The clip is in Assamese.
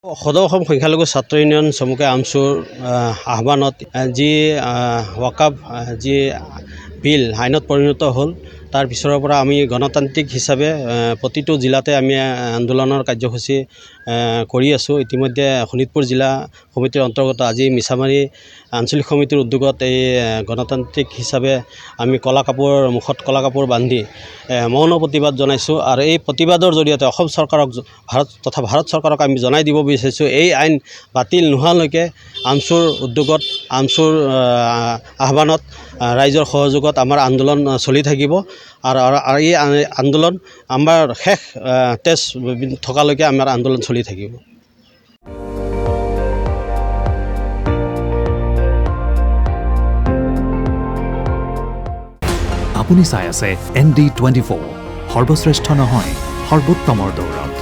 সদৌ অসম সংখ্যালঘু ছাত্ৰ ইউনিয়ন চমুকৈ আমচুৰ আহ্বানত যি ৱাকাফ যি বিল আইনত পৰিণত হ'ল তাৰ পিছৰৰ পৰা আমি গণতান্ত্ৰিক হিচাপে প্ৰতিটো জিলাতে আমি আন্দোলনৰ কাৰ্যসূচী কৰি আছোঁ। ইতিমধ্যে শোণিতপুৰ জিলা সমিতিৰ অন্তৰ্গত আজি মিছামাৰী আঞ্চলিক সমিতিৰ উদ্যোগত এই গণতান্ত্ৰিক হিচাপে আমি মুখত কলা কাপোৰ বান্ধি মৌন প্ৰতিবাদ জনাইছোঁ। আৰু এই প্ৰতিবাদৰ জৰিয়তে অসম চৰকাৰক ভাৰত চৰকাৰক আমি জনাই দিব বিচাৰিছোঁ, এই আইন বাতিল নোহোৱালৈকে আমচুৰ উদ্যোগত আমচুৰ আহ্বানত ৰাইজৰ সহযোগত আমাৰ আন্দোলন চলি থাকিব। আৰু এই আন্দোলন আমাৰ শেষ তেজ থকালৈকে আমাৰ আন্দোলন চলি থাকিব। আপুনি চাই আছে ND24, সৰ্বশ্ৰেষ্ঠ নহয় সৰ্বোত্তমৰ দৌৰত।